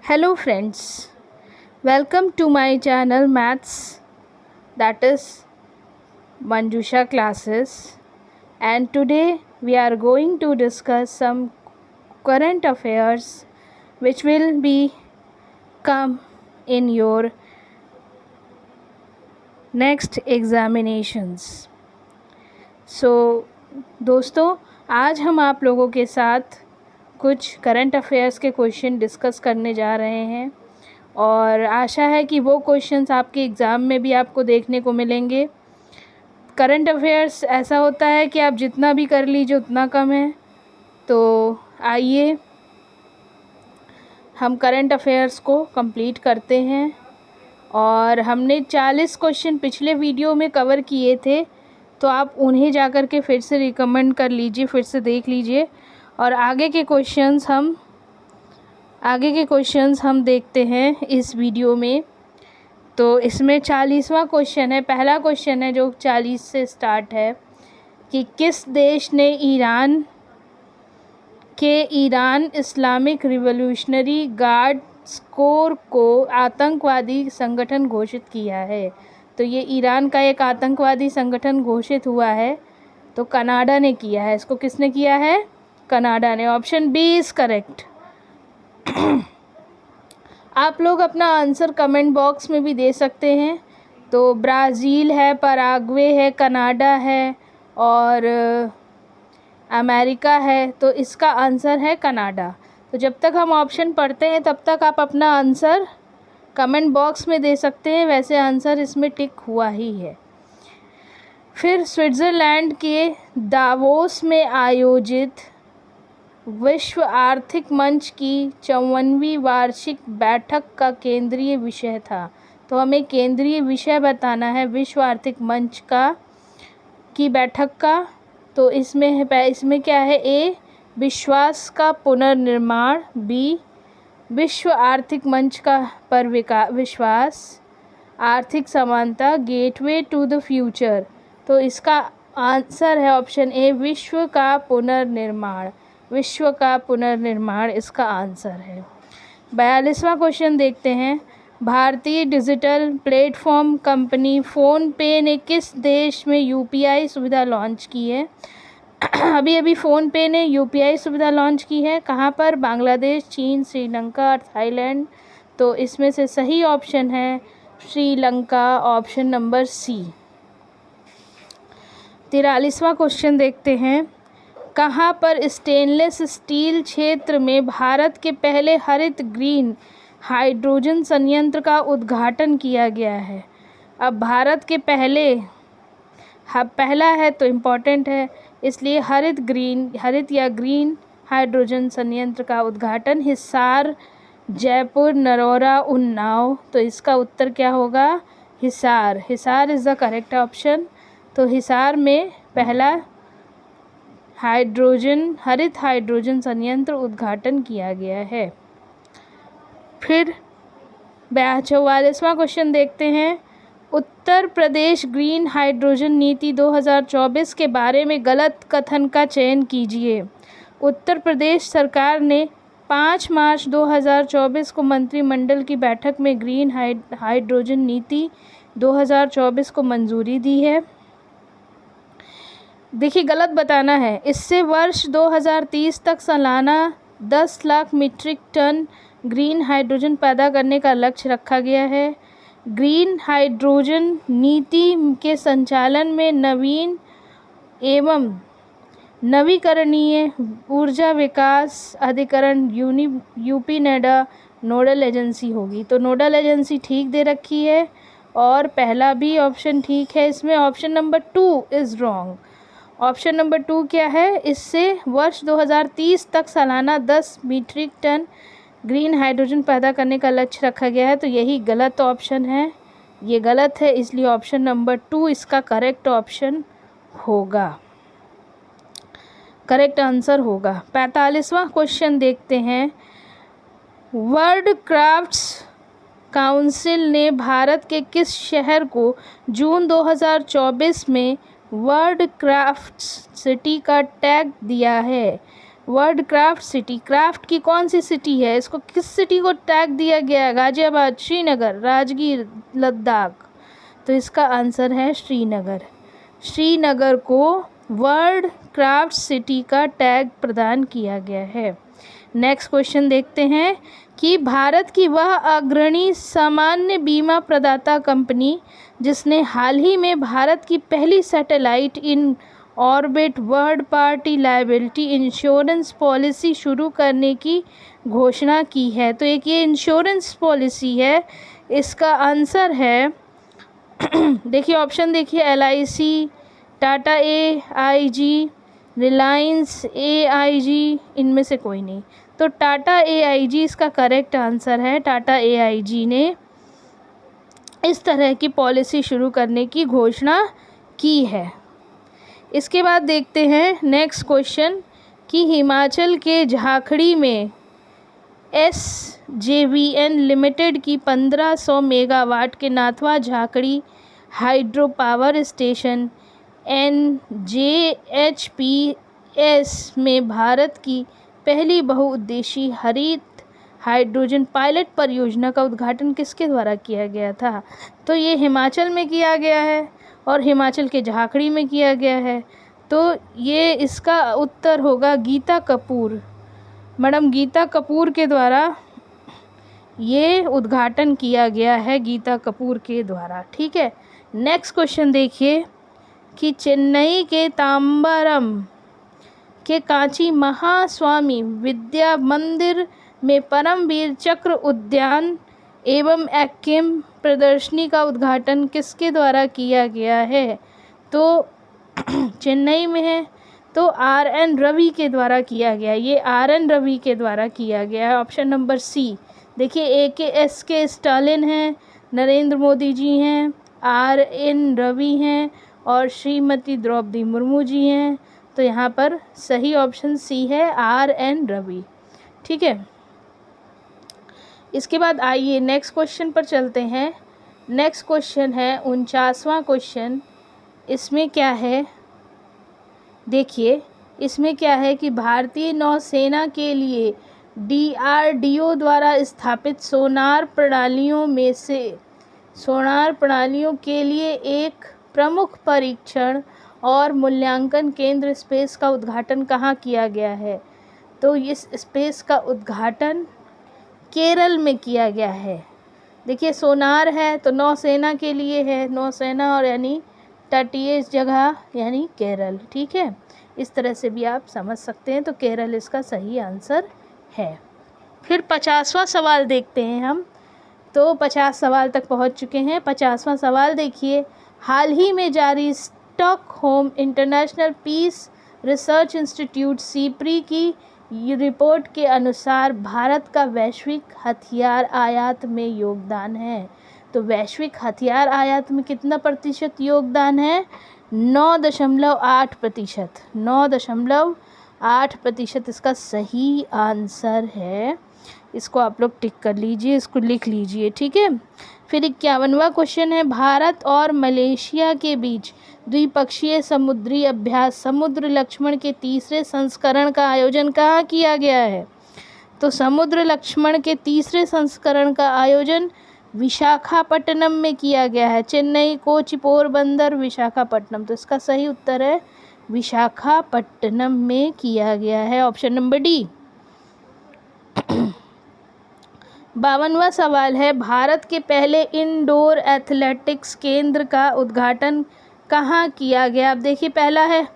Hello friends, welcome to my channel Maths, that is Manjusha classes, and today we are going to discuss some current affairs which will be come in your next examinations. दोस्तों आज हम आप लोगों के साथ कुछ current affairs के question discuss करने जा रहे हैं और आशा है कि वो क्वेश्चंस आपके एग्ज़ाम में भी आपको देखने को मिलेंगे। करंट अफेयर्स ऐसा होता है कि आप जितना भी कर लीजिए उतना कम है। तो आइए हम करंट अफेयर्स को कंप्लीट करते हैं और हमने 40 क्वेश्चन पिछले वीडियो में कवर किए थे, तो आप उन्हें जाकर के फिर से रिकमेंड कर लीजिए, फिर से देख लीजिए और आगे के क्वेश्चंस हम देखते हैं इस वीडियो में। तो इसमें 40वां क्वेश्चन है। पहला क्वेश्चन है जो 40 से स्टार्ट है कि किस देश ने Iran Islamic revolutionary guards core को आतंकवादी संगठन घोषित किया है। तो ये ईरान का एक आतंकवादी संगठन घोषित हुआ है, तो कनाडा ने किया है। इसको किसने किया है? कनाडा ने। Option B is correct. आप लोग अपना आंसर कमेंट बॉक्स में भी दे सकते हैं। तो ब्राज़ील है, पराग्वे है, कनाडा है और अमेरिका है, तो इसका आंसर है कनाडा। तो जब तक हम ऑप्शन पढ़ते हैं तब तक आप अपना आंसर कमेंट बॉक्स में दे सकते हैं। वैसे आंसर इसमें टिक हुआ ही है। फिर स्विट्ज़रलैंड के दावोस में आयोजित विश्व आर्थिक मंच की 54वीं वार्षिक बैठक का केंद्रीय विषय था। तो हमें केंद्रीय विषय बताना है विश्व आर्थिक मंच की बैठक का। तो इसमें क्या है? ए, विश्वास का पुनर्निर्माण, बी, विश्व आर्थिक मंच पर विश्वास, आर्थिक समानता, गेटवे टू द फ्यूचर। तो इसका आंसर है ऑप्शन ए, विश्व का पुनर्निर्माण। विश्व का पुनर्निर्माण इसका आंसर है। 42वां क्वेश्चन देखते हैं। भारतीय डिजिटल प्लेटफॉर्म कंपनी फ़ोनपे ने किस देश में यूपीआई सुविधा लॉन्च की है? अभी फ़ोनपे ने यूपीआई सुविधा लॉन्च की है। कहाँ पर? बांग्लादेश, चीन, श्रीलंका और थाईलैंड। तो इसमें से सही ऑप्शन है श्रीलंका, ऑप्शन नंबर सी। 43वां क्वेश्चन देखते हैं। कहाँ पर स्टेनलेस स्टील क्षेत्र में भारत के पहले हरित ग्रीन हाइड्रोजन संयंत्र का उद्घाटन किया गया है? अब भारत के पहला है तो इम्पॉर्टेंट है, इसलिए हरित या ग्रीन हाइड्रोजन संयंत्र का उद्घाटन हिसार, जयपुर, नरौरा, उन्नाव। तो इसका उत्तर क्या होगा? Hisar. Hisar is the correct option. तो हिसार में पहला हरित हाइड्रोजन संयंत्र उद्घाटन किया गया है। फिर 44वां क्वेश्चन देखते हैं। उत्तर प्रदेश ग्रीन हाइड्रोजन नीति 2024 के बारे में गलत कथन का चयन कीजिए। उत्तर प्रदेश सरकार ने 5 मार्च 2024 को मंत्रिमंडल की बैठक में ग्रीन हाइड्रोजन नीति 2024 को मंजूरी दी है। देखिए, गलत बताना है। इससे वर्ष 2030 तक सालाना 10 lakh metric ton green hydrogen पैदा करने का लक्ष्य रखा गया है। ग्रीन हाइड्रोजन नीति के संचालन में नवीन एवं नवीकरणीय ऊर्जा विकास अधिकरण यूपी नेडा नोडल एजेंसी होगी। तो नोडल एजेंसी ठीक दे रखी है और पहला भी ऑप्शन ठीक है। इसमें option number 2 is wrong. Option number 2 क्या है? इससे वर्ष 2030 तक सालाना 10 मीट्रिक टन ग्रीन हाइड्रोजन पैदा करने का लक्ष्य रखा गया है। तो यही गलत ऑप्शन है, ये गलत है, इसलिए ऑप्शन नंबर 2 इसका करेक्ट ऑप्शन होगा, करेक्ट आंसर होगा। 45वां क्वेश्चन देखते हैं। वर्ल्ड क्राफ्ट्स काउंसिल ने भारत के किस शहर को जून 2024 में वर्ल्ड क्राफ्ट्स सिटी का टैग दिया है? वर्ल्ड क्राफ्ट सिटी, क्राफ्ट की कौन सी सिटी है, इसको किस सिटी को टैग दिया गया है? गाजियाबाद, श्रीनगर, राजगीर, लद्दाख। तो इसका आंसर है श्रीनगर। श्रीनगर को वर्ल्ड क्राफ्ट सिटी का टैग प्रदान किया गया है। नेक्स्ट क्वेश्चन देखते हैं कि भारत की वह अग्रणी सामान्य बीमा प्रदाता कंपनी जिसने हाल ही में भारत की पहली satellite in orbit world party liability insurance policy शुरू करने की घोषणा की है। तो एक ये इंश्योरेंस पॉलिसी है, इसका आंसर है देखिए ऑप्शन देखिए, LIC, Tata AIG, Reliance AIG, इनमें से कोई नहीं। तो टाटा AIG इसका करेक्ट आंसर है। टाटा AIG ने इस तरह की पॉलिसी शुरू करने की घोषणा की है। इसके बाद देखते हैं नेक्स्ट क्वेश्चन कि हिमाचल के झाखड़ी में SJVN लिमिटेड की 1500 मेगावाट के Nathpa Jhakri hydro power station NJHPS में भारत की पहली बहुउद्देशीय हरित हाइड्रोजन पायलट परियोजना का उद्घाटन किसके द्वारा किया गया था? तो ये हिमाचल में किया गया है और हिमाचल के झाखड़ी में किया गया है। तो ये इसका उत्तर होगा गीता कपूर, मैडम गीता कपूर के द्वारा ये उद्घाटन किया गया है, गीता कपूर के द्वारा। ठीक है, नेक्स्ट क्वेश्चन देखिए कि चेन्नई के ताम्बरम के कांची महास्वामी विद्या मंदिर में परमवीर चक्र उद्यान एवं एक्किम प्रदर्शनी का उद्घाटन किसके द्वारा किया गया है? तो चेन्नई में है, तो RN रवि के द्वारा किया गया। ये RN रवि के द्वारा किया गया है। ऑप्शन नंबर C देखिए, AKSK स्टालिन हैं, नरेंद्र मोदी जी हैं, RN रवि हैं और श्रीमती द्रौपदी मुर्मू जी हैं। तो यहाँ पर सही ऑप्शन C है, RN रवि। ठीक है, इसके बाद आइए नेक्स्ट क्वेश्चन पर चलते हैं। नेक्स्ट क्वेश्चन है 49वां क्वेश्चन। इसमें क्या है देखिए, इसमें क्या है कि भारतीय नौसेना के लिए DRDO द्वारा स्थापित सोनार प्रणालियों के लिए एक प्रमुख परीक्षण और मूल्यांकन केंद्र स्पेस का उद्घाटन कहाँ किया गया है? तो इस स्पेस का उद्घाटन केरल में किया गया है। देखिए सोनार है तो नौसेना के लिए है, नौसेना और यानी तटीय जगह यानी केरल। ठीक है, इस तरह से भी आप समझ सकते हैं। तो केरल इसका सही आंसर है। फिर 50वां सवाल देखते हैं हम। तो 50 सवाल तक पहुंच चुके हैं। 50वां सवाल देखिए, हाल ही में जारी Stockholm International Peace Research Institute SIPRI की रिपोर्ट के अनुसार भारत का वैश्विक हथियार आयात में योगदान है। तो वैश्विक हथियार आयात में कितना प्रतिशत योगदान है? 9.8%। 9.8% इसका सही आंसर है। इसको आप लोग टिक कर लीजिए, इसको लिख लीजिए। ठीक है, फिर 51वां क्वेश्चन है, भारत और मलेशिया के बीच द्विपक्षीय समुद्री अभ्यास समुद्र लक्ष्मण के तीसरे संस्करण का आयोजन कहाँ किया गया है? तो समुद्र लक्ष्मण के तीसरे संस्करण का आयोजन विशाखापट्टनम में किया गया है। चेन्नई, कोच्चि, पोरबंदर, विशाखापट्टनम। तो इसका सही उत्तर है विशाखापट्टनम में किया गया है। Option number D। 52वां सवाल है, भारत के पहले इंडोर एथलेटिक्स केंद्र का उद्घाटन कहाँ किया गया? अब देखिए पहला है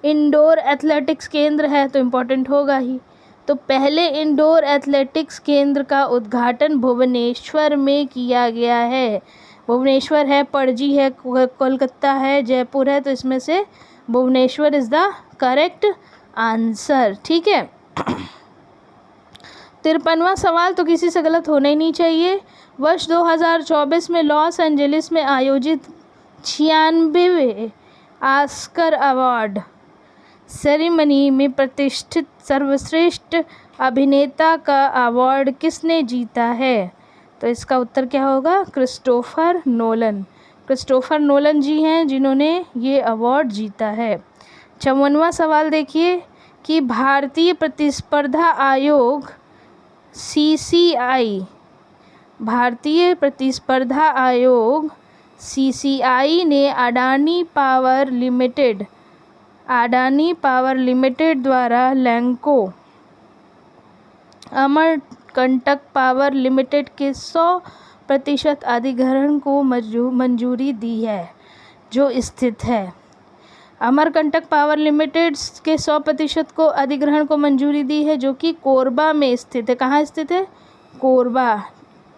इंडोर एथलेटिक्स केंद्र है तो इम्पोर्टेंट होगा ही। तो पहले इंडोर एथलेटिक्स केंद्र का उद्घाटन भुवनेश्वर में किया गया है। भुवनेश्वर है, पणजी है, कोलकाता है, जयपुर है। तो इसमें से Bhubaneswar is the correct answer. ठीक है, 53वां सवाल तो किसी से गलत होना ही नहीं चाहिए। वर्ष 2024 में लॉस एंजलिस में आयोजित 96वें ऑस्कर अवार्ड सेरेमनी में प्रतिष्ठित सर्वश्रेष्ठ अभिनेता का अवार्ड किसने जीता है? तो इसका उत्तर क्या होगा? Christopher Nolan. क्रिस्टोफर नोलन जी हैं जिन्होंने ये अवार्ड जीता है। 54वां सवाल देखिए कि भारतीय प्रतिस्पर्धा आयोग CCI, भारतीय प्रतिस्पर्धा आयोग CCI ने अडानी पावर लिमिटेड द्वारा लैंको अमरकंटक पावर लिमिटेड के 100% अधिग्रहण को मंजूरी दी है, जो स्थित है। अमरकंटक पावर लिमिटेड के 100% को अधिग्रहण को मंजूरी दी है, जो कि कोरबा में स्थित है। कहाँ स्थित है? कोरबा।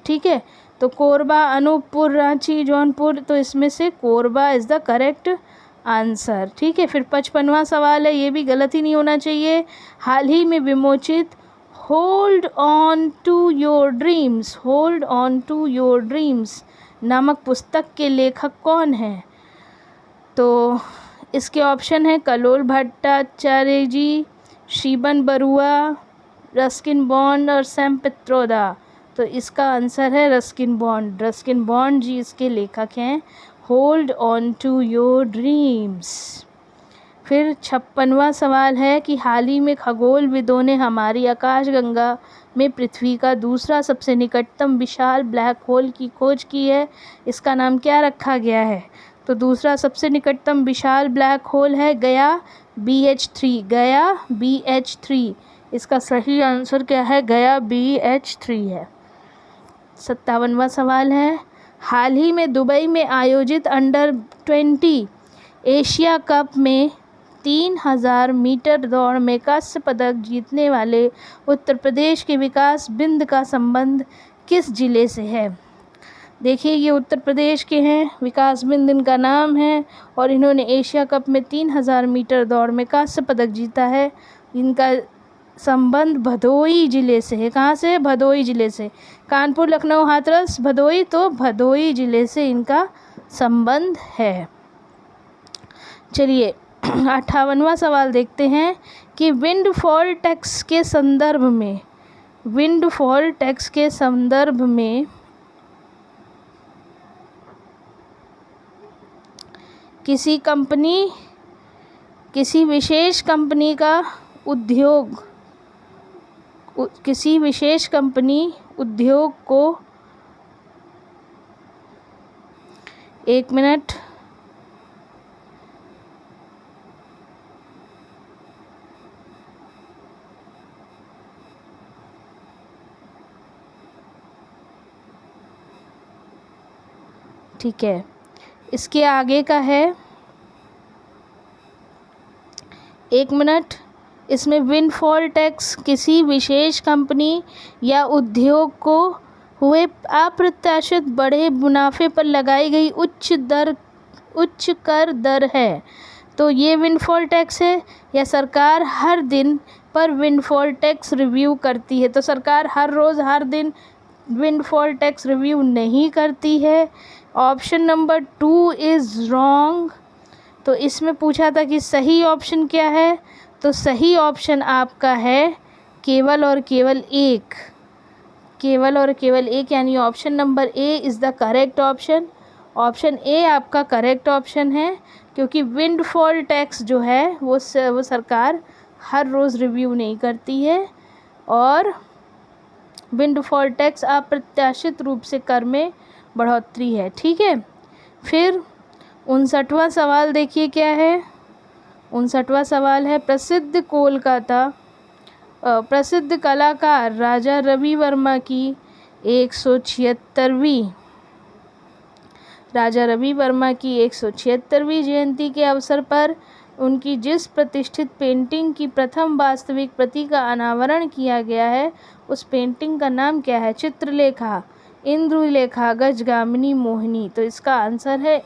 ठीक है, तो कोरबा, अनूपपुर, रांची, जौनपुर, तो इसमें से Korba is the correct answer. ठीक है, फिर 55वां सवाल है, ये भी गलत ही नहीं होना चाहिए। हाल ही में विमोचित hold on to your dreams नामक पुस्तक के लेखक कौन हैं? तो इसके ऑप्शन है कलोल भट्टाचार्य जी, शिबन बरुआ, रस्किन बॉन्ड और सैम पित्रोदा। तो इसका आंसर है रस्किन बॉन्ड जी इसके लेखक हैं, hold on to your dreams. फिर 56वां सवाल है कि हाल ही में खगोलविदों ने हमारी आकाशगंगा में पृथ्वी का दूसरा सबसे निकटतम विशाल ब्लैक होल की खोज की है, इसका नाम क्या रखा गया है? तो दूसरा सबसे निकटतम विशाल ब्लैक होल है गया BH3। इसका सही आंसर क्या है? गया BH3 है। 57वां सवाल है, हाल ही में दुबई में आयोजित अंडर-20 एशिया कप में 3000 मीटर दौड़ में कांस्य पदक जीतने वाले उत्तर प्रदेश के विकास बिंद का संबंध किस जिले से है? देखिए, ये उत्तर प्रदेश के हैं, विकास बिंद इनका नाम है और इन्होंने एशिया कप में 3000 मीटर दौड़ में कांस्य पदक जीता है। इनका संबंध भदोई जिले से है। कहाँ से? भदोई जिले से। कानपुर, लखनऊ, हाथरस, भदोई, तो भदोई जिले से इनका संबंध है। चलिए 58वां सवाल देखते हैं कि विंडफॉल टैक्स के संदर्भ में किसी विशेष कंपनी उद्योग को 1 मिनट ठीक है, इसके आगे का है 1 मिनट। इसमें विंडफॉल टैक्स किसी विशेष कंपनी या उद्योग को हुए अप्रत्याशित बड़े मुनाफे पर लगाई गई उच्च कर दर है। तो ये विंडफॉल टैक्स है या सरकार हर दिन पर विंडफॉल टैक्स रिव्यू करती है? तो सरकार हर रोज़ हर दिन विंडफॉल टैक्स रिव्यू नहीं करती है। Option number 2 is wrong. तो इसमें पूछा था कि सही ऑप्शन क्या है, तो सही ऑप्शन आपका है केवल और केवल एक, यानी option number A is the correct option. Option A आपका करेक्ट ऑप्शन है, क्योंकि विंडफॉल टैक्स जो है वो सरकार हर रोज़ रिव्यू नहीं करती है और विंडफॉल टैक्स अप्रत्याशित रूप से कर में बढ़ोतरी है। ठीक है, फिर 59वां सवाल देखिए क्या है। 59वां सवाल है, प्रसिद्ध कलाकार राजा रवि वर्मा की 176वीं जयंती के अवसर पर उनकी जिस प्रतिष्ठित पेंटिंग की प्रथम वास्तविक प्रति का अनावरण किया गया है, उस पेंटिंग का नाम क्या है? चित्रलेखा, इंदुलेखा, गजगामिनी, मोहिनी। तो इसका आंसर है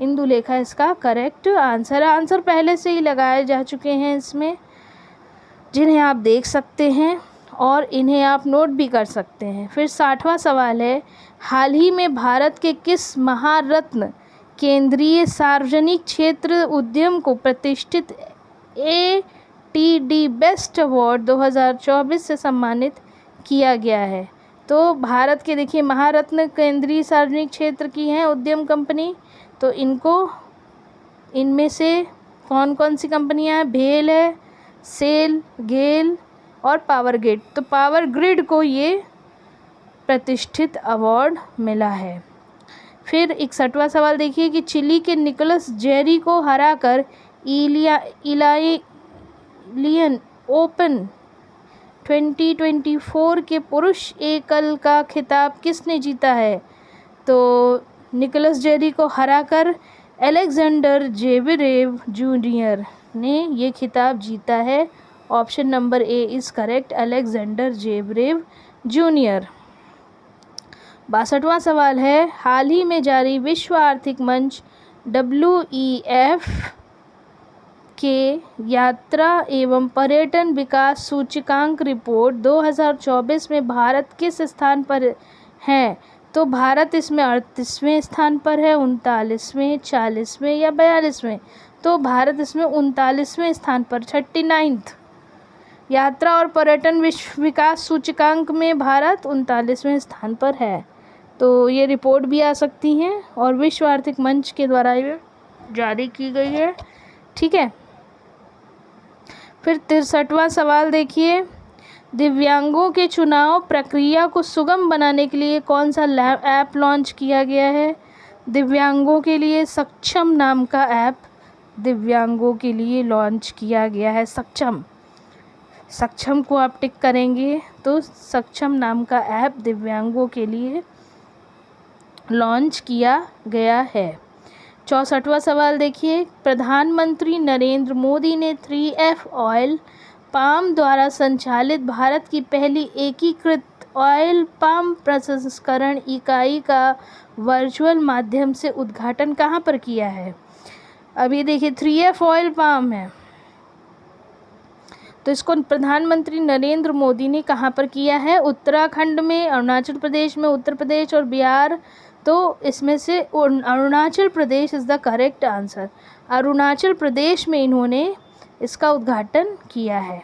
इंदुलेखा इसका करेक्ट आंसर है। आंसर पहले से ही लगाए जा चुके हैं इसमें, जिन्हें आप देख सकते हैं और इन्हें आप नोट भी कर सकते हैं। फिर 60वां सवाल है, हाल ही में भारत के किस महारत्न केंद्रीय सार्वजनिक क्षेत्र उद्यम को प्रतिष्ठित ATD बेस्ट अवार्ड 2024 से सम्मानित किया गया है? तो भारत के देखिए महारत्न केंद्रीय सार्वजनिक क्षेत्र की हैं उद्यम कंपनी, तो इनमें से कौन कौन सी कंपनियां हैं? भेल है, सेल, गेल और पावर ग्रिड। तो पावर ग्रिड को ये प्रतिष्ठित अवार्ड मिला है। फिर 61वां सवाल देखिए कि चिली के निकोलस जेरी को हराकर इटालियन ओपन 2024 के पुरुष एकल का खिताब किसने जीता है? तो निकोलस जेरी को हराकर अलेक्जेंडर जेवरेव जूनियर ने ये खिताब जीता है। Option number A is correct, Alexander Zverev junior. 62वां सवाल है, हाल ही में जारी विश्व आर्थिक मंच WEF के यात्रा एवं पर्यटन विकास सूचकांक रिपोर्ट 2024 में भारत किस स्थान पर है? तो भारत इसमें 38वें स्थान पर है, 39वें, 40वें या 42वें? तो भारत इसमें 39वें स्थान पर, 39th। यात्रा और पर्यटन विश्व विकास सूचकांक में भारत 39वें स्थान पर है। तो ये रिपोर्ट भी आ सकती हैं और विश्व आर्थिक मंच के द्वारा ये जारी की गई है। ठीक है। फिर 63वां सवाल देखिए, दिव्यांगों के चुनाव प्रक्रिया को सुगम बनाने के लिए कौन सा ऐप लॉन्च किया गया है? दिव्यांगों के लिए सक्षम नाम का ऐप दिव्यांगों के लिए लॉन्च किया गया है। सक्षम को आप टिक करेंगे तो सक्षम नाम का ऐप दिव्यांगों के लिए लॉन्च किया गया है। 64वां सवाल देखिए, प्रधानमंत्री नरेंद्र मोदी ने 3F ऑयल पाम द्वारा संचालित भारत की पहली एकीकृत ऑयल पाम प्रसंस्करण इकाई का वर्चुअल माध्यम से उद्घाटन कहाँ पर किया है? अब ये देखिए 3F ऑयल पाम है, तो इसको प्रधानमंत्री नरेंद्र मोदी ने कहाँ पर किया है? उत्तराखंड में, अरुणाचल प्रदेश में, उत्तर प्रदेश और बिहार। तो इसमें से Arunachal Pradesh is the correct answer. Arunachal Pradesh में इन्होंने इसका उद्घाटन किया है।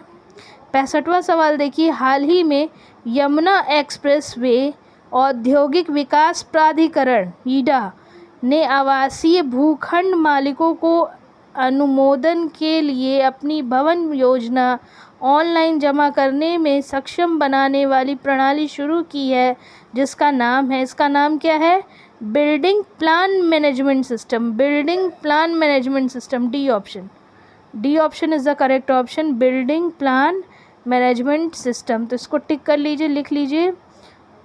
65वां सवाल देखिए, हाल ही में यमुना एक्सप्रेस वे औद्योगिक विकास प्राधिकरण ईडा ने आवासीय भूखंड मालिकों को अनुमोदन के लिए अपनी भवन योजना ऑनलाइन जमा करने में सक्षम बनाने वाली प्रणाली शुरू की है, जिसका नाम है, इसका नाम क्या है? Building plan management system. Building plan management system, D option is the correct option, building plan management system. तो इसको टिक कर लीजिए, लिख लीजिए।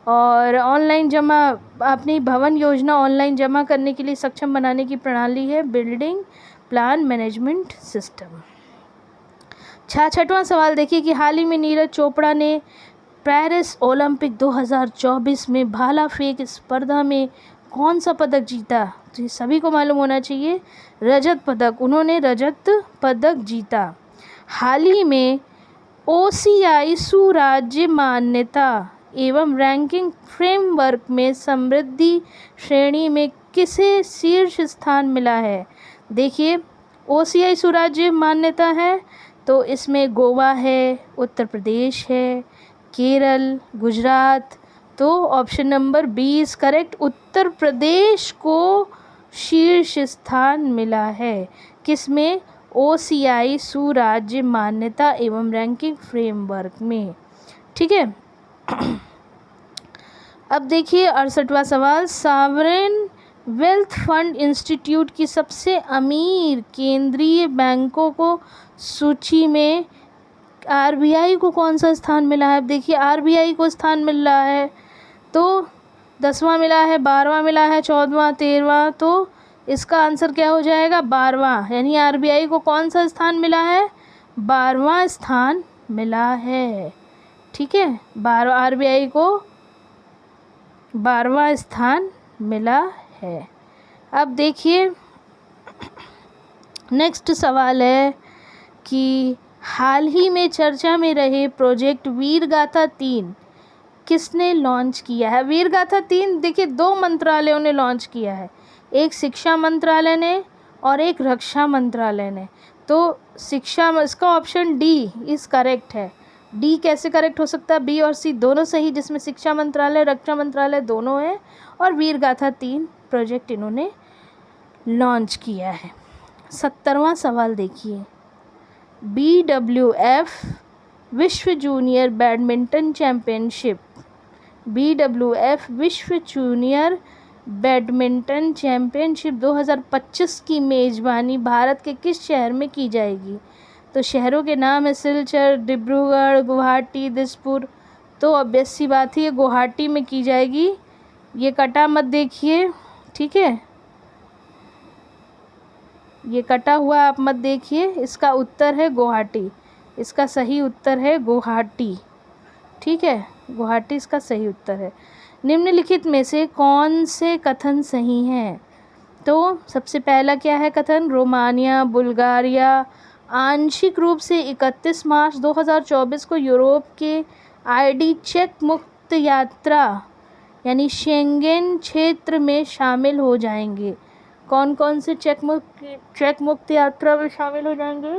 और ऑनलाइन जमा, अपनी भवन योजना ऑनलाइन जमा करने के लिए सक्षम बनाने की प्रणाली है बिल्डिंग प्लान मैनेजमेंट सिस्टम। 66वां सवाल देखिए कि हाल ही में नीरज चोपड़ा ने पेरिस ओलंपिक 2024 में भाला फेंक स्पर्धा में कौन सा पदक जीता? तो ये सभी को मालूम होना चाहिए, रजत पदक। उन्होंने रजत पदक जीता। हाल ही में OCI सुराज्य मान्यता एवं रैंकिंग फ्रेमवर्क में समृद्धि श्रेणी में किसे शीर्ष स्थान मिला है? देखिए OCI सुराज्य मान्यता है, तो इसमें गोवा है, उत्तर प्रदेश है, केरल, गुजरात। तो option number B is correct, Uttar Pradesh को शीर्ष स्थान मिला है। किसमें? OCI सुराज्य मान्यता एवं रैंकिंग फ्रेमवर्क में। ठीक है। अब देखिए 68वां सवाल, सॉवरेन वेल्थ फंड इंस्टीट्यूट की सबसे अमीर केंद्रीय बैंकों को सूची में RBI को कौन सा स्थान मिला है? अब देखिए RBI को स्थान मिल रहा है, तो 10वां मिला है, 12वां मिला है, 14वां, 13वां। तो इसका आंसर क्या हो जाएगा? 12वां। यानी RBI को कौन सा स्थान मिला है? 12वां स्थान मिला है। ठीक है, RBI को 12वां स्थान मिला है। अब देखिए नेक्स्ट सवाल है कि हाल ही में चर्चा में रहे प्रोजेक्ट वीरगाथा 3 किसने लॉन्च किया है? वीरगाथा 3 देखिए 2 मंत्रालयों ने लॉन्च किया है, एक शिक्षा मंत्रालय ने और एक रक्षा मंत्रालय ने। तो शिक्षा, इसका ऑप्शन डी इज़ करेक्ट है। डी कैसे करेक्ट हो सकता है? बी और सी दोनों सही, जिसमें शिक्षा मंत्रालय, रक्षा मंत्रालय दोनों है, और वीरगाथा 3 प्रोजेक्ट इन्होंने लॉन्च किया है। 70वां सवाल देखिए, BWF विश्व जूनियर बैडमिंटन चैम्पियनशिप, BWF विश्व जूनियर बैडमिंटन चैम्पियनशिप 2025 की मेज़बानी भारत के किस शहर में की जाएगी? तो शहरों के नाम है सिलचर, डिब्रूगढ़, गुवाहाटी, दिसपुर। तो ऑब्वियस सी बात है ये गुवाहाटी में की जाएगी। ये कटा मत देखिए, ठीक है, ये कटा हुआ आप मत देखिए। इसका उत्तर है गुवाहाटी, इसका सही उत्तर है गुवाहाटी, ठीक है, गुवाहाटी इसका सही उत्तर है। निम्नलिखित में से कौन से कथन सही हैं? तो सबसे पहला क्या है कथन? रोमानिया, बुल्गारिया आंशिक रूप से 31 मार्च 2024 को यूरोप के आईडी चेक मुक्त यात्रा यानी शेंगेन क्षेत्र में शामिल हो जाएंगे। कौन कौन से चेक मुक्त यात्रा में शामिल हो जाएंगे?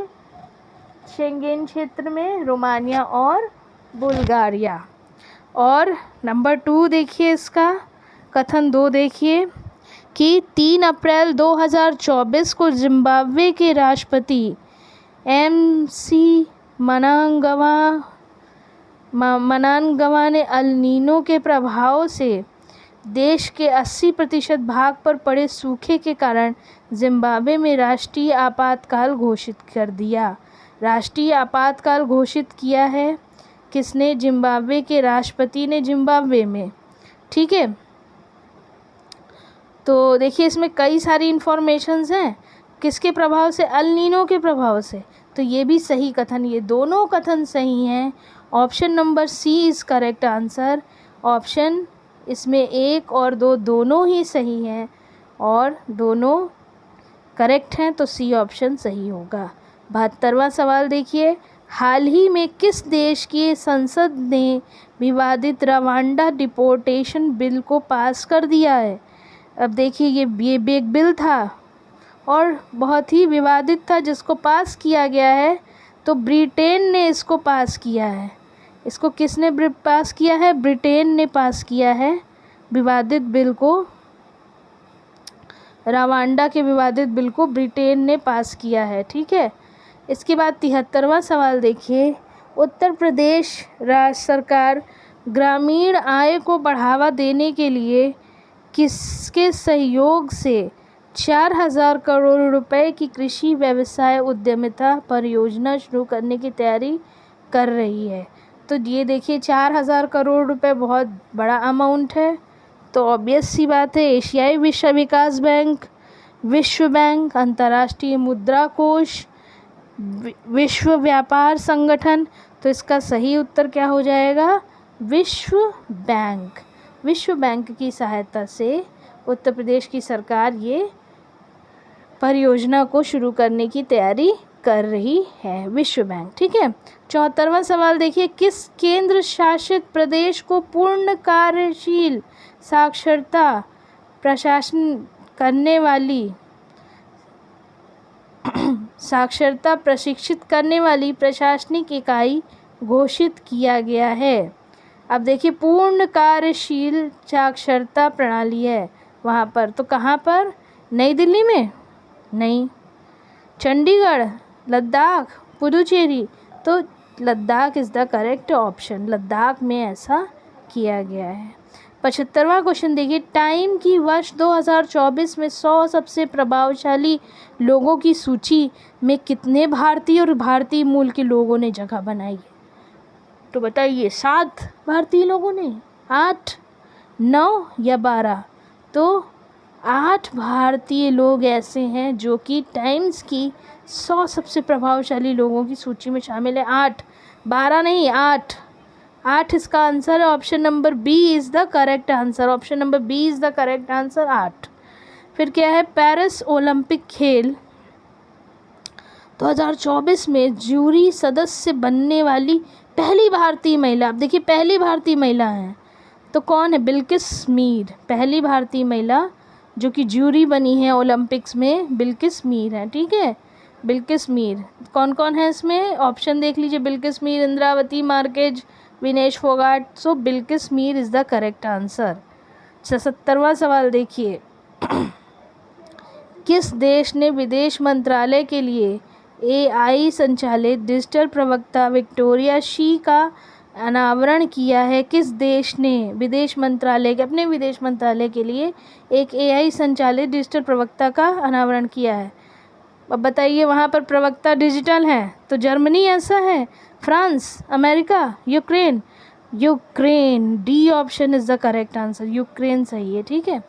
शेंगेन क्षेत्र में रोमानिया और बुल्गारिया। और नंबर 2 देखिए, इसका कथन 2 देखिए कि 3 अप्रैल 2024 को जिम्बाब्वे के राष्ट्रपति MC मनांगवा ने अल नीनो के प्रभाव से देश के 80% भाग पर पड़े सूखे के कारण जिम्बाब्वे में राष्ट्रीय आपातकाल घोषित कर दिया। राष्ट्रीय आपातकाल घोषित किया है किसने? जिम्बाब्वे के राष्ट्रपति ने जिम्बाब्वे में, ठीक है। तो देखिए इसमें कई सारी इन्फॉर्मेशंस हैं, किसके प्रभाव से? अल नीनो के प्रभाव से। तो ये भी सही कथन, ये दोनों कथन सही हैं। Option number C is correct answer. Option इसमें 1 और 2 दोनों ही सही हैं और दोनों करेक्ट हैं, तो सी ऑप्शन सही होगा। 72वां सवाल देखिए, हाल ही में किस देश की संसद ने विवादित रवांडा डिपोर्टेशन बिल को पास कर दिया है? अब देखिए ये बिग बिल था और बहुत ही विवादित था जिसको पास किया गया है। तो ब्रिटेन ने इसको पास किया है। इसको किसने पास किया है? ब्रिटेन ने पास किया है विवादित बिल को। रवांडा के विवादित बिल को ब्रिटेन ने पास किया है, ठीक है। इसके बाद 73वां सवाल देखिए, उत्तर प्रदेश राज्य सरकार ग्रामीण आय को बढ़ावा देने के लिए किसके सहयोग से 4000 करोड़ रुपए की कृषि व्यवसाय उद्यमिता परियोजना शुरू करने की तैयारी कर रही है? तो ये देखिए 4000 करोड़ रुपए बहुत बड़ा अमाउंट है। तो ऑब्वियस सी बात है एशियाई विकास बैंक, विश्व बैंक, अंतर्राष्ट्रीय मुद्रा कोष, विश्व व्यापार संगठन। तो इसका सही उत्तर क्या हो जाएगा? विश्व बैंक। विश्व बैंक की सहायता से उत्तर प्रदेश की सरकार ये परियोजना को शुरू करने की तैयारी कर रही है, विश्व बैंक, ठीक है। 74वां सवाल देखिए, किस केंद्र शासित प्रदेश को पूर्ण कार्यशील साक्षरता प्रशासन करने वाली साक्षरता प्रशिक्षित करने वाली प्रशासनिक इकाई घोषित किया गया है? अब देखिए पूर्ण कार्यशील साक्षरता प्रणाली है वहाँ पर, तो कहाँ पर? नई दिल्ली में? नहीं। चंडीगढ़, लद्दाख, पुडुचेरी? तो Ladakh is the correct option. Ladakh में ऐसा किया गया है। 75वां क्वेश्चन देखिए, टाइम की वर्ष 2024 में 100 सबसे प्रभावशाली लोगों की सूची में कितने भारतीय और भारतीय मूल के लोगों ने जगह बनाई है? तो बताइए, 7 भारतीय लोगों ने, 8, 9 या 12? तो 8 भारतीय लोग ऐसे हैं जो कि टाइम्स की 100 सबसे प्रभावशाली लोगों की सूची में शामिल है। 8, 12 नहीं, 8 इसका आंसर है। Option number B is the correct answer. Option number B is the correct answer, 8। फिर क्या है? पेरिस ओलंपिक खेल 2024 में जूरी सदस्य बनने वाली पहली भारतीय महिला। अब देखिए पहली भारतीय महिला है तो कौन है? बिल्किस मीर। पहली भारतीय महिला जो कि जूरी बनी है ओलंपिक्स में, बिल्किस मीर है, ठीक है, बिल्किस मीर। कौन कौन है इसमें? ऑप्शन देख लीजिए, Bilkis Mir, Indravati Marquez, Vinesh Phogat. So Bilkis Mir is the correct answer. 77वां सवाल देखिए, किस देश ने विदेश मंत्रालय के लिए AI संचालित डिजिटल प्रवक्ता विक्टोरिया शी का अनावरण किया है? किस देश ने विदेश मंत्रालय के अपने विदेश मंत्रालय के लिए एक AI संचालित डिजिटल प्रवक्ता का अनावरण किया है? अब बताइए, वहाँ पर प्रवक्ता डिजिटल हैं तो जर्मनी ऐसा है, France, America, Ukraine? Ukraine, D option is the correct answer, Ukraine सही है। ठीक है,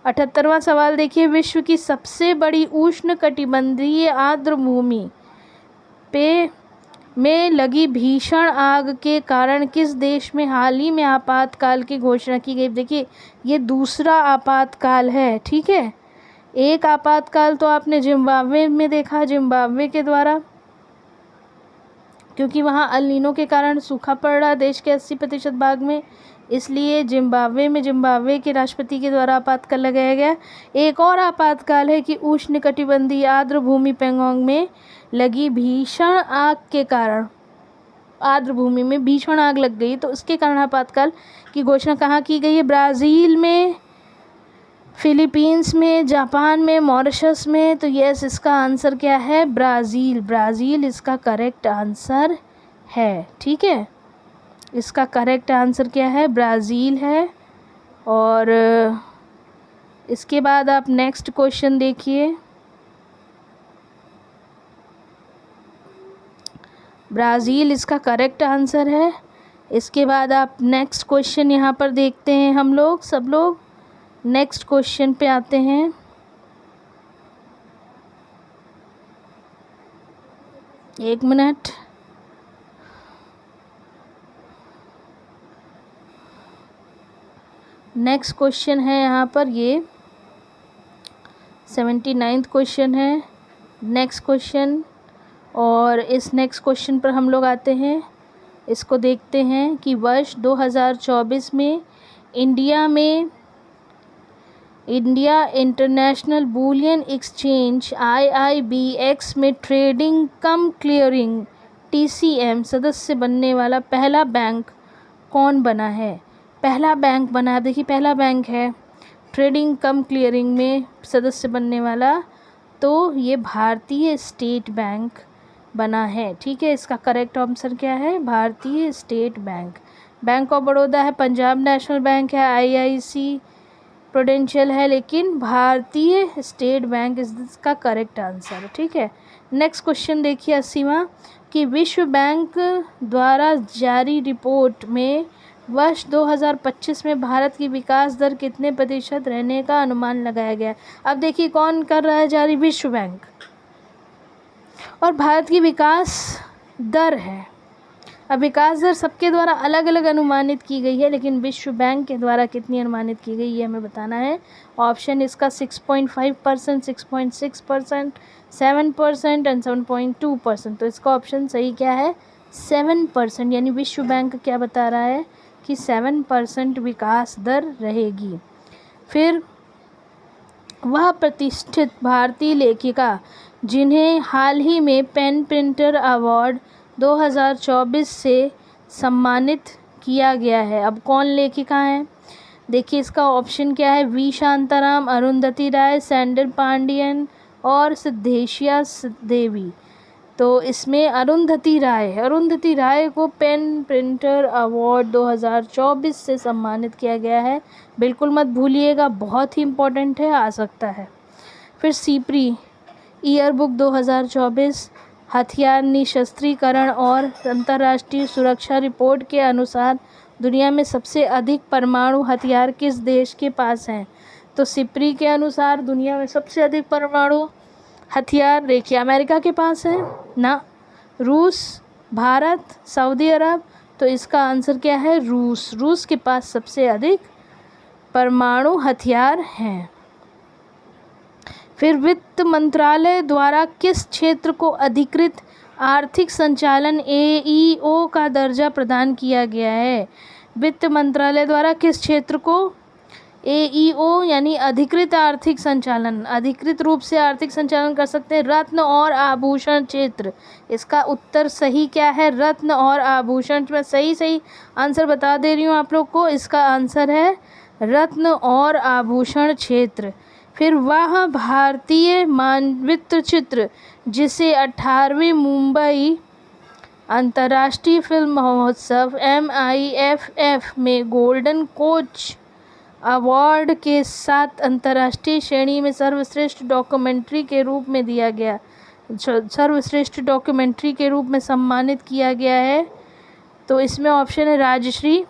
78वां सवाल देखिए, विश्व की सबसे बड़ी उष्णकटिबंधीय आर्द्र भूमि में लगी भीषण आग के कारण किस देश में हाल ही में आपातकाल की घोषणा की गई? देखिए, ये दूसरा आपातकाल है। ठीक है, एक आपातकाल तो आपने जिम्बाब्वे में देखा, जिम्बाब्वे के द्वारा, क्योंकि वहाँ अल नीनो के कारण सूखा पड़ रहा देश के 80% भाग में, इसलिए जिम्बाब्वे में जिम्बाब्वे के राष्ट्रपति के द्वारा आपातकाल लगाया गया। एक और आपातकाल है कि उष्णकटिबंधीय आर्द्र भूमि पैंगोंग में लगी भीषण आग के कारण, आर्द्र भूमि में भीषण आग लग गई तो उसके कारण आपातकाल की घोषणा कहाँ की गई है? ब्राज़ील में, फिलीपींस में, जापान में, मॉरिशस में। तो यस, इसका आंसर क्या है? ब्राज़ील। ब्राज़ील इसका करेक्ट आंसर है। ठीक है, इसका करेक्ट आंसर क्या है? ब्राज़ील है। और इसके बाद आप नेक्स्ट क्वेश्चन देखिए, ब्राज़ील इसका करेक्ट आंसर है। इसके बाद आप नेक्स्ट क्वेश्चन यहाँ पर देखते हैं, हम लोग सब लोग नेक्स्ट क्वेश्चन पे आते हैं। एक मिनट, नेक्स्ट क्वेश्चन है यहाँ पर, ये 79वां क्वेश्चन है, नेक्स्ट क्वेश्चन। और इस नेक्स्ट क्वेश्चन पर हम लोग आते हैं, इसको देखते हैं कि वर्ष 2024 में India international bullion exchange IIBX में ट्रेडिंग कम क्लियरिंग TCM सदस्य बनने वाला पहला बैंक कौन बना है? पहला बैंक बना, देखिए पहला बैंक है ट्रेडिंग कम क्लियरिंग में सदस्य बनने वाला, तो ये भारतीय स्टेट बैंक बना है। ठीक है, इसका करेक्ट आंसर क्या है? भारतीय state bank. Bank of Baroda है, पंजाब नेशनल बैंक है, IIC प्रूडेंशियल है, लेकिन भारतीय स्टेट बैंक इसका करेक्ट आंसर। ठीक है, नेक्स्ट क्वेश्चन देखिए 80वां, कि विश्व बैंक द्वारा जारी रिपोर्ट में वर्ष 2025 में भारत की विकास दर कितने प्रतिशत रहने का अनुमान लगाया गया? अब देखिए कौन कर रहा है जारी? विश्व बैंक। और भारत की विकास दर है, अब विकास दर सबके द्वारा अलग अलग अनुमानित की गई है, लेकिन विश्व बैंक के द्वारा कितनी अनुमानित की गई ये हमें बताना है। ऑप्शन इसका 6.5%, 6.6%, 7% एंड 7.2%। तो इसका ऑप्शन सही क्या है? 7%, यानी विश्व बैंक क्या बता रहा है कि 7% विकास दर रहेगी। फिर वह प्रतिष्ठित भारतीय लेखिका जिन्हें हाल ही में पेन प्रिंटर अवार्ड 2024 से सम्मानित किया गया है, अब कौन लेखिका हैं? देखिए इसका ऑप्शन क्या है? वी शांताराम, अरुंधति राय, सैंडर पांडियन और सिद्धेशिया देवी। तो इसमें अरुंधति राय को पेन प्रिंटर अवार्ड 2024 से सम्मानित किया गया है। बिल्कुल मत भूलिएगा, बहुत ही इम्पोर्टेंट है, आ सकता है। फिर सीप्री ईयर बुक 2024 हथियार निशस्त्रीकरण और अंतर्राष्ट्रीय सुरक्षा रिपोर्ट के अनुसार दुनिया में सबसे अधिक परमाणु हथियार किस देश के पास हैं? तो सिप्री के अनुसार दुनिया में सबसे अधिक परमाणु हथियार देखिए अमेरिका के पास है ना, रूस, भारत, सऊदी अरब। तो इसका आंसर क्या है? रूस के पास सबसे अधिक परमाणु हथियार हैं। फिर वित्त मंत्रालय द्वारा किस क्षेत्र को अधिकृत आर्थिक संचालन AEO का दर्जा प्रदान किया गया है? वित्त मंत्रालय द्वारा किस क्षेत्र को AEO यानी अधिकृत आर्थिक संचालन, अधिकृत रूप से आर्थिक संचालन कर सकते हैं? रत्न और आभूषण क्षेत्र। इसका उत्तर सही क्या है? रत्न और आभूषण। मैं सही आंसर बता दे रही हूँ आप लोग को, इसका आंसर है रत्न और आभूषण क्षेत्र। फिर वह भारतीय मानचित्र चित्र जिसे 18वें मुंबई अंतर्राष्ट्रीय फिल्म महोत्सव MIFF में गोल्डन कोच अवार्ड के साथ अंतर्राष्ट्रीय श्रेणी में सर्वश्रेष्ठ डॉक्यूमेंट्री के रूप में दिया गया, सर्वश्रेष्ठ डॉक्यूमेंट्री के रूप में सम्मानित किया गया है। तो इसमें ऑप्शन है Rajshree,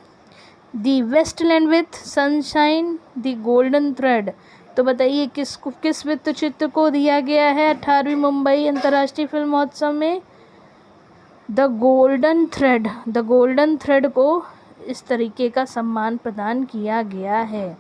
the wasteland with sunshine, the golden thread. तो बताइए किस वृत्त चित्र को दिया गया है 18वीं मुंबई अंतर्राष्ट्रीय फिल्म महोत्सव में? The golden thread. The golden thread को इस तरीके का सम्मान प्रदान किया गया है।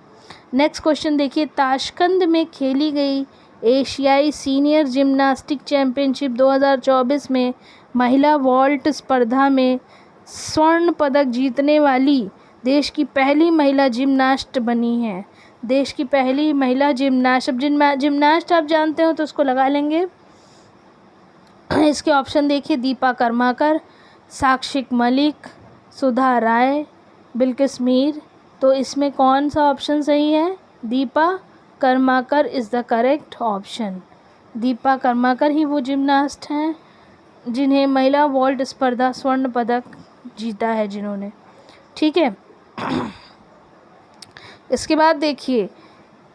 नेक्स्ट क्वेश्चन देखिए, ताशकंद में खेली गई एशियाई सीनियर जिम्नास्टिक चैंपियनशिप 2024 में महिला वॉल्ट स्पर्धा में स्वर्ण पदक जीतने वाली देश की पहली महिला जिम्नास्ट बनी है। देश की पहली महिला जिम्नास्ट। अब जिम्नास्ट आप जानते हो तो उसको लगा लेंगे। इसके ऑप्शन देखिए, दीपा कर्माकर, साक्षी मलिक, सुधा राय, बिल्किस मीर। तो इसमें कौन सा ऑप्शन सही है? Dipa Karmakar is the correct option. Dipa Karmakar ही वो जिम्नास्ट हैं जिन्हें महिला वॉल्ट स्पर्धा स्वर्ण पदक जीता है जिन्होंने। ठीक है। इसके बाद देखिए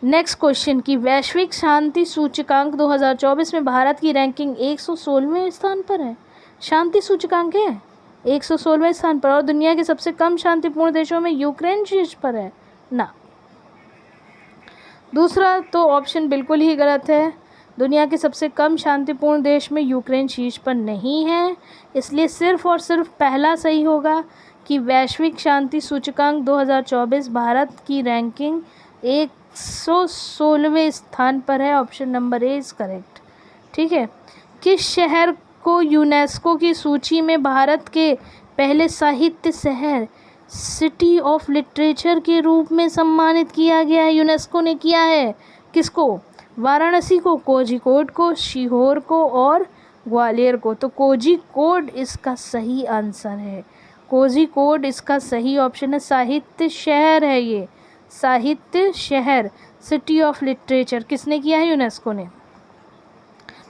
नेक्स्ट क्वेश्चन की वैश्विक शांति सूचकांक 2024 में भारत की रैंकिंग 116वें स्थान पर है। शांति सूचकांक है 116वें स्थान पर। और दुनिया के सबसे कम शांतिपूर्ण देशों में यूक्रेन शीर्ष पर है ना। दूसरा तो ऑप्शन बिल्कुल ही गलत है। दुनिया के सबसे कम शांतिपूर्ण देश में यूक्रेन शीर्ष पर नहीं है। इसलिए सिर्फ और सिर्फ पहला सही होगा कि वैश्विक शांति सूचकांक 2024 भारत की रैंकिंग 116वें स्थान पर है। Option number A is correct. ठीक है। किस शहर को यूनेस्को की सूची में भारत के पहले साहित्य शहर सिटी ऑफ लिटरेचर के रूप में सम्मानित किया गया है? यूनेस्को ने किया है किसको? वाराणसी को, कोझिकोड को, सीहोर को और ग्वालियर को। तो कोझिकोड इसका सही आंसर है। कोझिकोड इसका सही ऑप्शन है। साहित्य शहर है ये, साहित्य शहर, सिटी ऑफ लिटरेचर किसने किया है? यूनेस्को ने।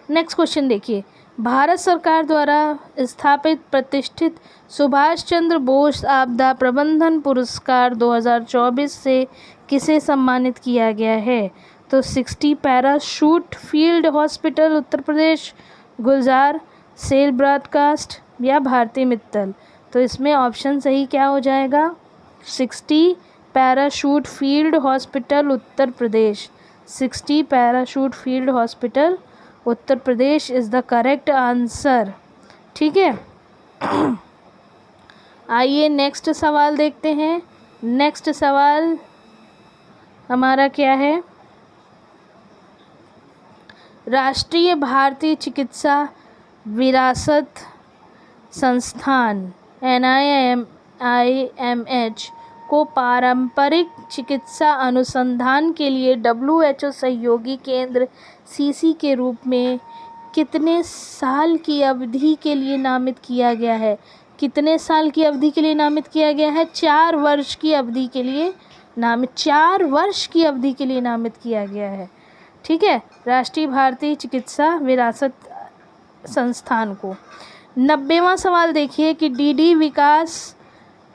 नेक्स्ट क्वेश्चन देखिए, भारत सरकार द्वारा स्थापित प्रतिष्ठित सुभाष चंद्र बोस आपदा प्रबंधन पुरस्कार 2024 से किसे सम्मानित किया गया है? तो 60 parachute field hospital Uttar Pradesh, गुलजार, सेल ब्रॉडकास्ट या भारती मित्तल। तो इसमें ऑप्शन सही क्या हो जाएगा? 60 parachute field hospital Uttar Pradesh. 60 parachute field hospital Uttar Pradesh is the correct answer. ठीक है। आइए नेक्स्ट सवाल देखते हैं। नेक्स्ट सवाल हमारा क्या है? राष्ट्रीय भारतीय चिकित्सा विरासत संस्थान NIMH को पारंपरिक चिकित्सा अनुसंधान के लिए WHO सहयोगी केंद्र CC के रूप में कितने साल की अवधि के लिए नामित किया गया है? कितने साल की अवधि के लिए नामित किया गया है? 4 वर्ष की अवधि के लिए नामित, 4 वर्ष की अवधि के लिए नामित किया गया है। ठीक है। राष्ट्रीय भारतीय चिकित्सा विरासत संस्थान को। 90वां सवाल देखिए कि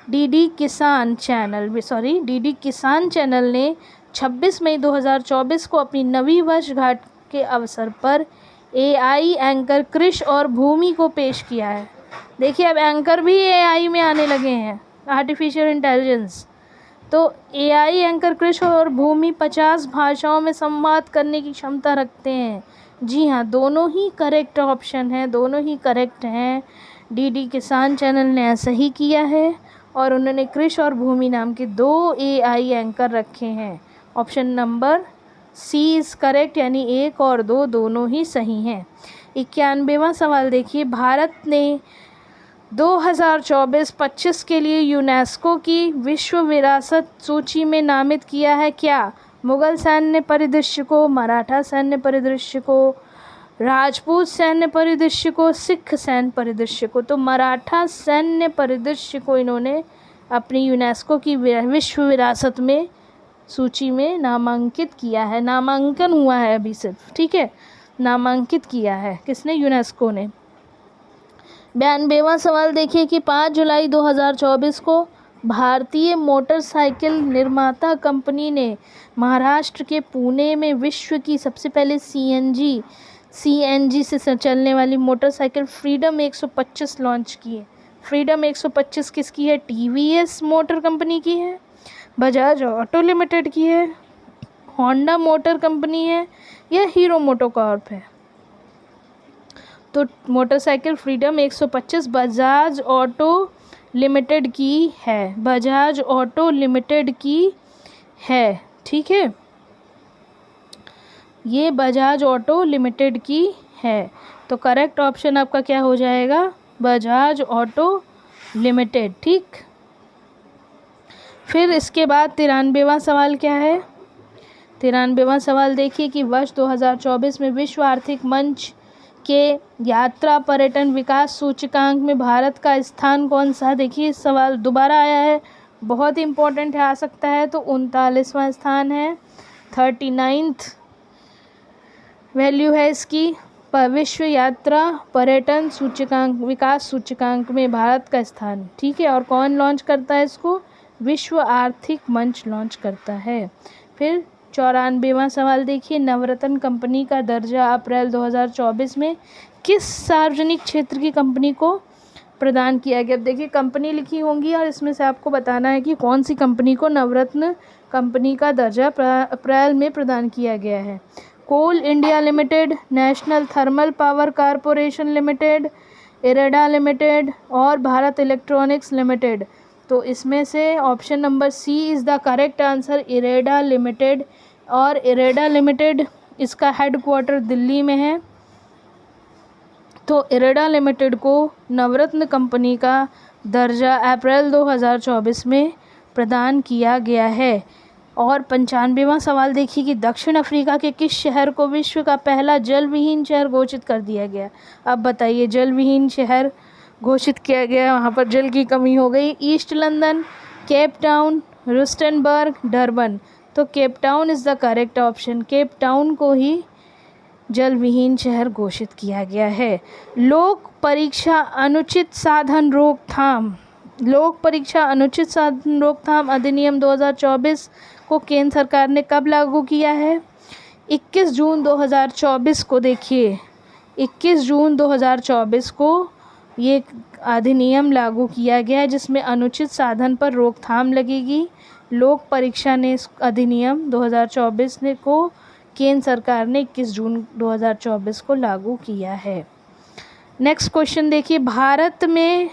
डीडी किसान चैनल ने 26 मई 2024 को अपनी नवीं वर्षगांठ के अवसर पर AI एंकर कृष और भूमि को पेश किया है। देखिए अब एंकर भी AI में आने लगे हैं, आर्टिफिशियल इंटेलिजेंस। तो AI एंकर कृष और भूमि 50 भाषाओं में संवाद करने की क्षमता रखते हैं। जी हाँ, दोनों ही करेक्ट ऑप्शन हैं, दोनों ही करेक्ट हैं। डीडी किसान चैनल ने ऐसा ही किया है और उन्होंने कृष और भूमि नाम के 2 AI एंकर रखे हैं। Option number C is correct, यानी 1 और 2 दोनों ही सही हैं। 91वां सवाल देखिए, भारत ने 2024-25 के लिए यूनेस्को की विश्व विरासत सूची में नामित किया है क्या? मुग़ल सैन्य परिदृश्य को, मराठा सैन्य परिदृश्य को, राजपूत सैन्य परिदृश्य को, सिख सैन्य परिदृश्य को। तो मराठा सैन्य परिदृश्य को इन्होंने अपनी यूनेस्को की विश्व विरासत में सूची में नामांकित किया है। नामांकन हुआ है अभी सिर्फ, ठीक है, नामांकित किया है किसने? यूनेस्को ने। 92वां सवाल देखिए कि 5 जुलाई 2024 को भारतीय मोटरसाइकिल निर्माता कंपनी ने महाराष्ट्र के पुणे में विश्व की सबसे पहले सीएनजी से चलने वाली मोटरसाइकिल फ्रीडम 125 लॉन्च की है। फ्रीडम 125 किसकी है? टीवीएस मोटर कंपनी की है, बजाज ऑटो लिमिटेड की है, होंडा मोटर कंपनी है या हीरो मोटोकॉर्प है? तो motorcycle freedom 125 Bajaj auto limited की है, बजाज ऑटो लिमिटेड की है, ठीक है, ये बजाज ऑटो लिमिटेड की है। तो करेक्ट ऑप्शन आपका क्या हो जाएगा? बजाज ऑटो लिमिटेड, ठीक। फिर इसके बाद 93वां सवाल क्या है? 93वां सवाल देखिए कि वर्ष 2024 में विश्व आर्थिक मंच के यात्रा पर्यटन विकास सूचकांक में भारत का स्थान कौन सा? देखिए इस सवाल दोबारा आया है, बहुत ही इम्पोर्टेंट है, आ सकता है। तो 39वां स्थान है, 39th वैल्यू है इसकी। विश्व यात्रा पर्यटन सूचकांक विकास सूचकांक में भारत का स्थान, ठीक है। और कौन लॉन्च करता है इसको? विश्व आर्थिक मंच लॉन्च करता है। फिर 94वां सवाल देखिए, नवरत्न कंपनी का दर्जा अप्रैल 2024 में किस सार्वजनिक क्षेत्र की कंपनी को प्रदान किया गया? अब देखिए कंपनी लिखी होंगी और इसमें से आपको बताना है कि कौन सी कंपनी को नवरत्न कंपनी का दर्जा अप्रैल में प्रदान किया गया है। Coal India Limited, National Thermal Power Corporation Limited, IREDA Limited और भारत इलेक्ट्रॉनिक्स लिमिटेड। तो इसमें से option number C is the correct answer, IREDA Limited. और इरेडा लिमिटेड इसका हेडक्वार्टर दिल्ली में है। तो इरेडा लिमिटेड को नवरत्न कंपनी का दर्जा अप्रैल 2024 में प्रदान किया गया है। और 95वां सवाल देखिए कि दक्षिण अफ्रीका के किस शहर को विश्व का पहला जल विहीन शहर घोषित कर दिया गया? अब बताइए, जल विहीन शहर घोषित किया गया, वहाँ पर जल की कमी हो गई। East London, Cape Town, Rustenburg, Durban. तो Cape Town is the correct option, Cape Town को ही जल विहीन शहर घोषित किया गया है। लोक परीक्षा अनुचित साधन रोकथाम, लोक परीक्षा अनुचित साधन रोकथाम अधिनियम 2024 को केंद्र सरकार ने कब लागू किया है? 21 जून 2024 को। देखिए 21 जून 2024 को ये अधिनियम लागू किया गया है जिसमें अनुचित साधन पर रोकथाम लगेगी। लोक परीक्षा ने इस अधिनियम 2024 ने को केंद्र सरकार ने 21 जून 2024 को लागू किया है। नेक्स्ट क्वेश्चन देखिए, भारत में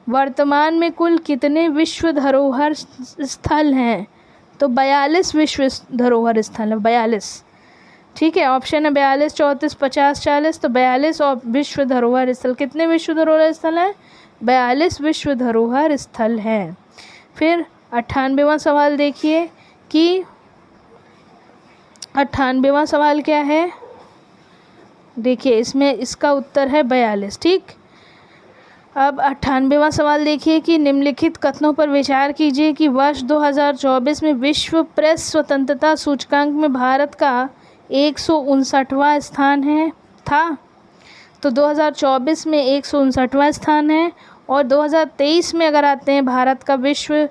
वर्तमान में कुल कितने विश्व धरोहर स्थल हैं? तो 42 विश्व धरोहर स्थल है, 42, ठीक है। ऑप्शन है 42, 34, 50, 40। तो 42 और विश्व धरोहर स्थल। कितने विश्व धरोहर स्थल हैं? 42 विश्व धरोहर स्थल हैं। फिर 98वां सवाल देखिए कि 98वां सवाल क्या है? देखिए इसमें इसका उत्तर है 42, ठीक। अब 98वां सवाल देखिए कि निम्नलिखित कथनों पर विचार कीजिए कि वर्ष 2024 में विश्व प्रेस स्वतंत्रता सूचकांक में भारत का 159वां स्थान था। तो 2024 में 159वां स्थान है। और 2023 में अगर आते हैं, भारत का विश्व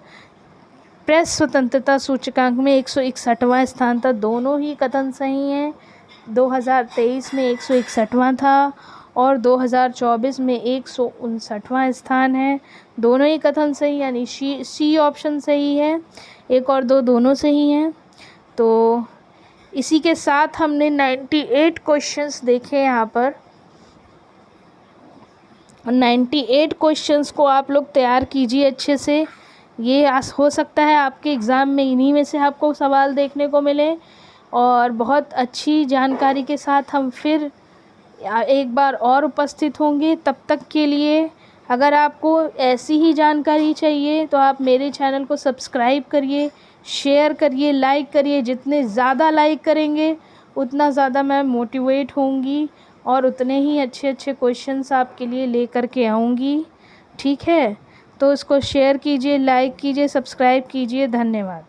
प्रेस स्वतंत्रता सूचकांक में 161वां स्थान था। दोनों ही कथन सही हैं। 2023 में 161वां था और 2024 में 159वां स्थान है। दोनों ही कथन सही, यानी सी ऑप्शन सही है, 1 और 2 दोनों सही हैं। तो इसी के साथ हमने 98 क्वेश्चंस देखे यहाँ पर। 98 क्वेश्चंस को आप लोग तैयार कीजिए अच्छे से। ये हो सकता है आपके एग्ज़ाम में इन्हीं में से आपको सवाल देखने को मिले। और बहुत अच्छी जानकारी के साथ हम फिर एक बार और उपस्थित होंगे। तब तक के लिए अगर आपको ऐसी ही जानकारी चाहिए तो आप मेरे चैनल को सब्सक्राइब करिए, शेयर करिए, लाइक करिए। जितने ज़्यादा लाइक करेंगे उतना ज़्यादा मैं मोटिवेट होंगी और उतने ही अच्छे अच्छे क्वेश्चंस आपके लिए लेकर के आऊँगी, ठीक है। तो इसको शेयर कीजिए, लाइक कीजिए, सब्सक्राइब कीजिए। धन्यवाद।